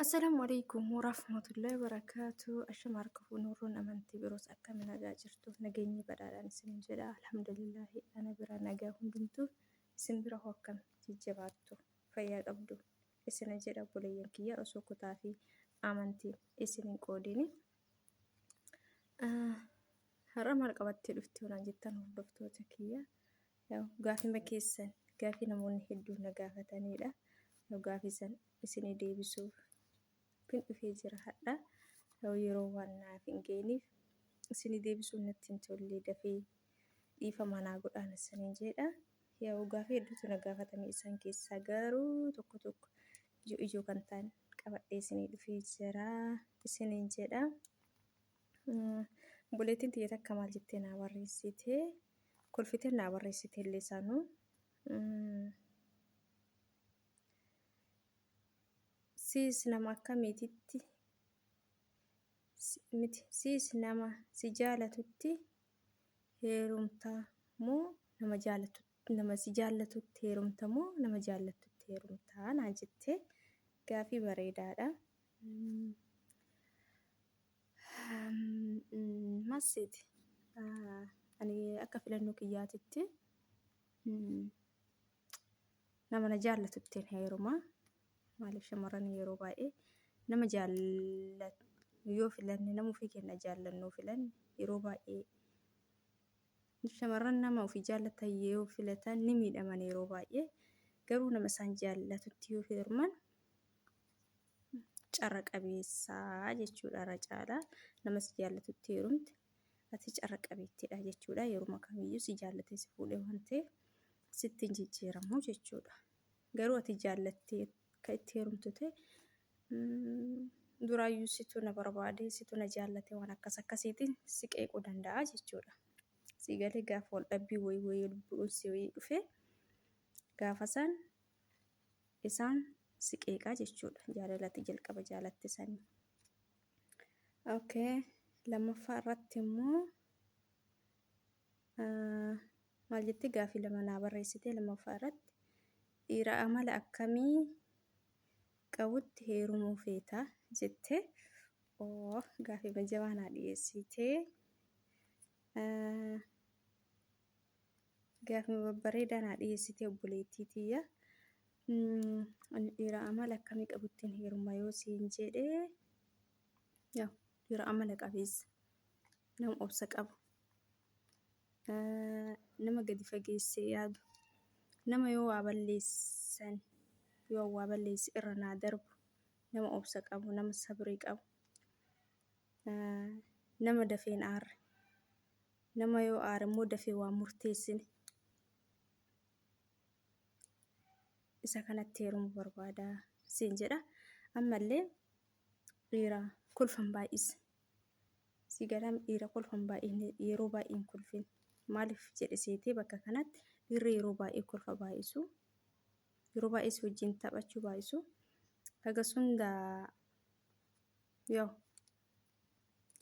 Assalaamu alaykum warahmatullahi wabarakaatu. Ashama harka fuunuurroon amantii biroos akka nagaa jirtu nageenyi badhaadhaan isin jedha. Alhamdulillahi ana bira nagaa hundumtu isin bira hokkam jijjabaattu fayyaa qabdu isina jedha obboleeyyan kiyya osoo kutaa fi amantiin isinin qoodini. Har'a maal qabattee dhufte waan jettan hordoftoota kiyya. Gaafima keessan gaafii namoonni hedduun na gaafatanidha. Gaafii san isinii deebisuuf kan dhufee jira hadha. Yeroo waan naaf hin geeniif isinii deebisuun natti hin tolle dafee dhiifama naa godhaan isiniin jedha. Gaafii hedduutu na gaafatame isaan keessaa garuu tokko tokko ijoo kan ta'an qabadhee isinii dhufee jira isiniin jedha. Buleetiin tiyya takka maal jettee naa barreessite kolfitee naa barreessite illee isaanuu. Siis nama akkamiititti miti siis nama si jaalatutti heerumtaa moo nama si jaallatutti heerumta moo nama jaallattutti heerumtaa naan jettee gaafii bareedaadha. Masseeti ani akka filannoo kiyyaatitti nama na jaallatutti heerumaa. Maaliif shamarran yeroo baay'ee nama jaallatu yoo filanne nama ofii kenna jaallannoo filanne yeroo baay'ee shamarran nama ofii jaallatan yoo filatan ni miidhaman yeroo baay'ee garuu nama isaan jaallatutti yoo heeruman carra qabeessaa jechuudha. Irra caalaa nama si jaallatutti heerumte ati carra qabeettiidha jechuudha. Yeruma kamiyyuu si jaallatee si fuudhee waan ta'eef sitti hin jijjiiramu jechuudha. Garuu ati jaallattee kan itti heerumtu ta'e duraayyuu situ na barbaade situ na jaallate waan akkasiitiin si qeequu danda'a jechuudha. Si galee gaafa wal dhabbii wayii lubbuun si wayii dhufe gaafa san isaan si qeeqaa jechuudha. Jaalalatti jalqaba jaalatte sanii. Okay, lammaffaa irratti immoo maal jettee gaafii lama naa barreessite lammaffaa irratti dhiira amala akkamii qabutti heerumuu feeta jettee gaafii majjabaa naa dhiyeessite. Gaafii babbareedaa naa dhiyeessite obboleettii tiyya. Ani dhiira amala akkamii qabutti heeruma yoo siin jedhee dhiira amala qabeessa nama obsa qabu nama gadi fageessee yaadu nama yoo waa balleessi irra naa darbu nama obsa qabu nama sabrii qabu nama dafeen aarre nama yoo aare immoo dafee waa murteessine isa kanatti heerumuu barbaada siin jedha. Ammallee dhiira kolfan baay'ise si galam dhiira kolfan baay'ine yeroo baay'een kolfin maaliif jedhe seetee bakka kanatti dhiirri yeroo baay'ee kolfa baay'isu yeroo baay'ee si wajjin taphachuu baay'isu hagas hundaa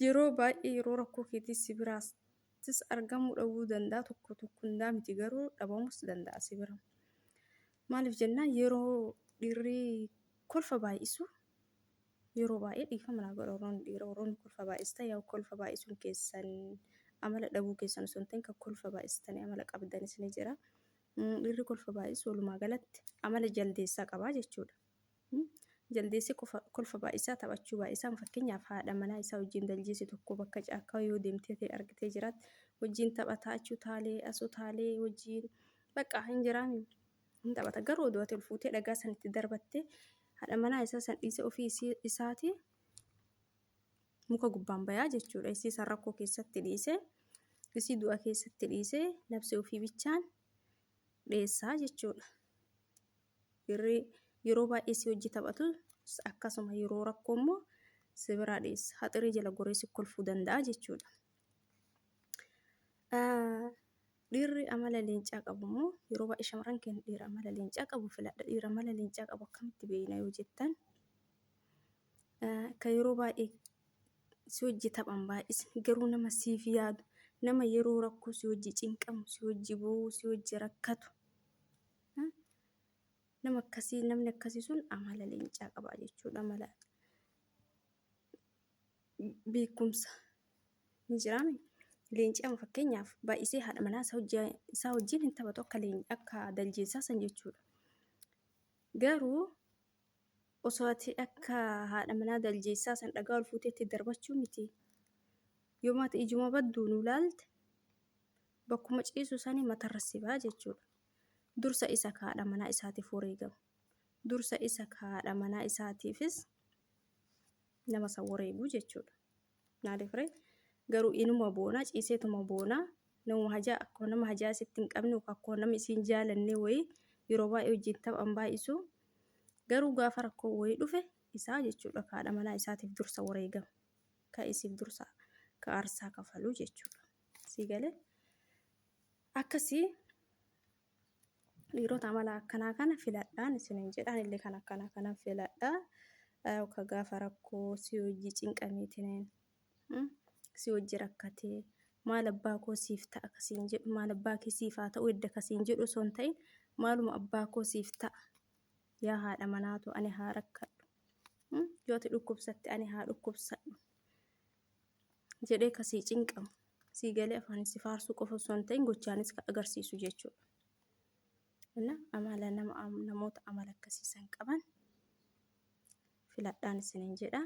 yeroo baay'ee yeroo rakkoo keetii si biraattis argamuu dhabuu danda'a tokko hundaa miti garuu dhabamuus danda'a si bira. Maaliif jennaan yeroo dhiirri kolfa baay'isu yeroo baay'ee dhiifama naa godha warroonni kolfa baay'istan yaa kolfa baay'isuun keessan amala dhabuu keessan osoo hin ta'in kan kolfa baay'istanii amala qabdanis ni jira. Dhiirri kolfa baay'isu walumaa galatti amala jaldeessaa qabaa jechuudha. Jaldeessi kolfa baay'isaa taphachuu baay'isaa fakkeenyaaf haadha manaa isaa wajjin daljeessi tokko bakka caakkaa yoo deemtee argitee jiraatte wajjin taphataa achuu taalee asuu taalee wajjin bakka hin jiraami hin taphata garuu oduu ati ol fuutee dhagaa sanitti darbattee haadha manaa isaa san dhiisee ofii isaatii muka gubbaan bayaa jechuudha. Isii san rakkoo keessatti dhiisee isii du'a keessatti dhiisee labsee ofii bichaan dheessaa jechuudha. Yeroo baay'ee si wajji taphatu akkasuma yeroo rakkoo immoo si biraa dheessa haxirii jala goree si kolfuu danda'a jechuudha. Dhiirri amala leencaa qabu immoo yeroo baay'ee shamarran keenya dhiira amala leencaa qabu filadha. Dhiira amala leencaa qabu akkamitti beekna yoo jettan kan yeroo baay'ee si wajji taphan baay'isni garuu nama siif yaadu nama yeroo rakkoo si wajji cinqamu si wajji boo'u si wajji rakkatu namni akkasii sun amala leencaa qaba jechuudha. Amala beekumsa ni jiraame. Leenci amma fakkeenyaaf baay'isee haadha manaa isaa wajjin hin taphatu akka daljeessaa san jechuudha. Garuu osoo ati akka haadha manaa daljeessaa san dhagaa ol fuuteetti darbachuu miti. Yoo maata ijuma badduu nu ilaalte bakkuma ciisu sanii matarra si ba'a jechuudha. Dursa isa haadha manaa isaatiif wareegama. Dursa isa haadha manaa isaatiifis nama san wareegu jechuudha. Maaliif ree? Garuu inuma boonaa ciiseetuma boonaa nama hajaa sitti hin qabne akkoo nama isiin jaalannee wayii yeroo baay'ee wajjin taphan baay'isu. Garuu gaafa rakkoo wayii dhufe isaa jechuudha haadha manaa isaatiif dursa wareegama. Kan isiif dursa ka aarsaa kafaluu jechuudha. Sii galee akkasii dhiirota amala akkanaa kana filadhaan isiniin jedhaan illee kan akkanaa kana filadhaa. Ka gaafa rakkoo si hojii cinqameetiin si hojii rakkatee maal abbaa koo siif ta'a kasiin jedhu maal abbaa kee siif haa ta'u edda kasiin jedhu osoo hin ta'in maaluma abbaa koo siif ta'a yaa haadha manaatu ani haa rakkadhu yoo ati dhukkubsatte ani haa dhukkubsadhu jedhee kasii cinqamu sii galee afaan si faarsuu qofa osoo hin ta'in gochaanis kan agarsiisu jechuudha. Amala namoota amala akkasiisan qaban filadhaan isiniin jedha.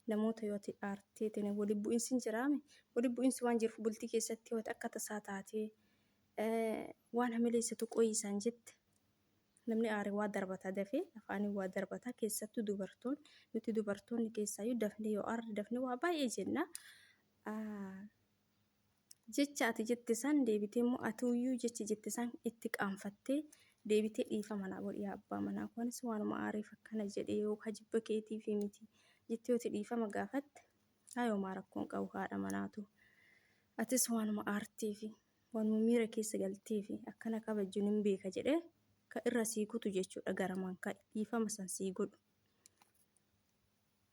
Namoota yoo ati aarteetiin waliin bu'iinsi hin jiraame waliin bu'iinsi waan jiruuf bultii keessatti yoo akka tasaa taatee waan hamileessatu qoyisaan jette namni aare waa darbata dafee afaanii waa darbata keessattuu nuti dubartoonni keessaayyuu dafnee yoo aarre dafnee waa baay'ee jenna. Jecha ati jette san deebitee immoo ati uyyuu jecha jette san itti qaanfattee deebitee dhiifama manaa godhi yaa abbaa manaa kunis waanuma aareef akkana jedhee yoo hajibba keetiif miti jettee yoo dhiifama gaafatte haayoomaa rakkoon qabu haadha manaatu atis waanuma aarteefi waanuma miira keessa galteefi akkana kabajuun hin beeka jedhee ka irra sii kutu jechuudha garamaan ka dhiifama san sii godhu.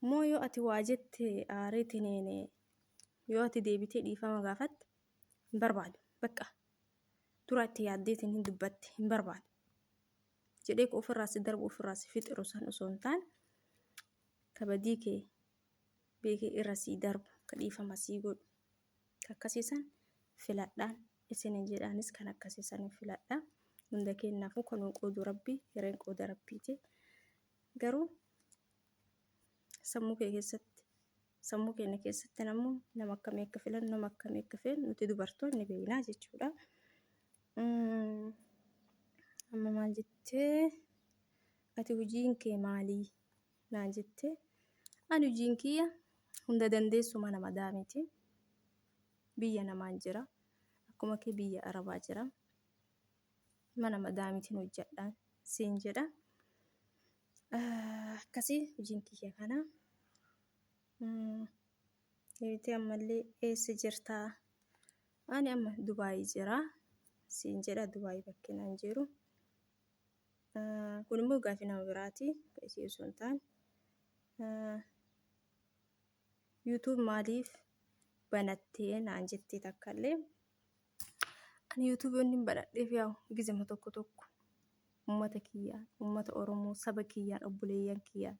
Moo yoo ati waa jette aareetiin yoo ati deebitee dhiifama gaafatte hin barbaadu bakka dura itti yaaddeetiin hin dubbatte hin barbaadu. Jedhee ka ofirraa si darbu ofirraa si fixiru san osoo hin taane kabadii kee beekee irra sii darbu ka dhiifama sii godhu akkasiisan filadhaan isiniin jedhaanis kan akkasiisan filadhaa. Hunda keenyaafuu kan qoodu rabbii hireen qooda rabbiiti. Garuu sammuu keenya keessatti nama akkamii akka filannu nama akkamii akka feenu nuti dubartoonni beeknaa jechuudha. Amma maal jettee ati hojiin kee maalii naan jettee ani hojiin kiyya hunda dandeessu mana madaamiti biyya namaan jira akkuma kee biyya arabaa jira mana madaamitiin hojjedhaan siin jedha. Akkasii hojiin kiyya kana deebitee ammallee eessa jirtaa ani amma Dubaayii jira siin jedha. Dubaayii bakkee naan jiru. Kun immoo gaafii nama biraati isii osoo hin taane YouTube maaliif banattee naan jettee takkaallee ani YouTube inni banadheef yaa'u gizema tokko uummata kiyyaan uummata Oromoo saba kiyyaan obboleeyyan kiyyaan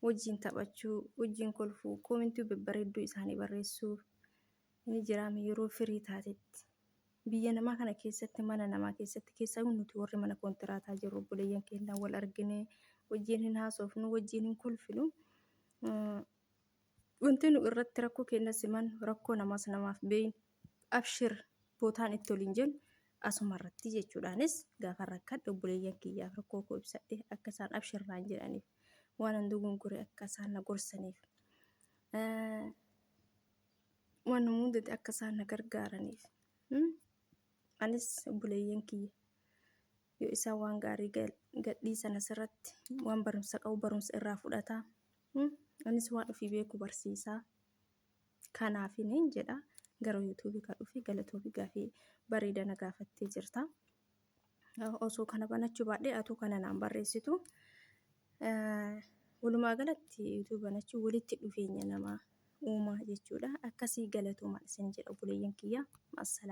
wajjin taphachuu wajjin kolfuu koomentii babbareedduu isaanii barreessuuf ni jiraame yeroo firii taatetti. Biyya namaa kana keessatti mana namaa keessatti keessaa nuti warri mana koontiraataa jiru obboleeyyan keenyaan wal argine wajjin hin haasofnu wajjin hin kolfinu. Wanti nu irratti rakkoo keenya siman rakkoo namaaf beeyin abshir bootaan itti waliin jennu asuma irratti jechuudhaanis gaafa rakkadhe obboleeyyan kiyyaaf rakkoo koo ibsadhe akka isaan abshirraan jedhaniif waan handugungure akka isaan na gorsaniif waan hundatti akka isaan na gargaaraniif. Anis obboleeyyan kiyya yoo isaan waan gaarii gadhiisan asirratti waan barumsa qabu barumsa irraa fudhataa anis waan ofii beeku barsiisaa kanaafin jedha. Gara YouTube kan dhufe galatoofi gaafii bareeda na gaafattee jirta. Osoo kana banachuu baadhee atoo kana naan barreessitu walumaa galatti YouTube banachuu walitti dhufeenya namaa uumaa jechuudha. Akkasii galatooma isin jedha obboleeyyan kiyya. Maassalaa.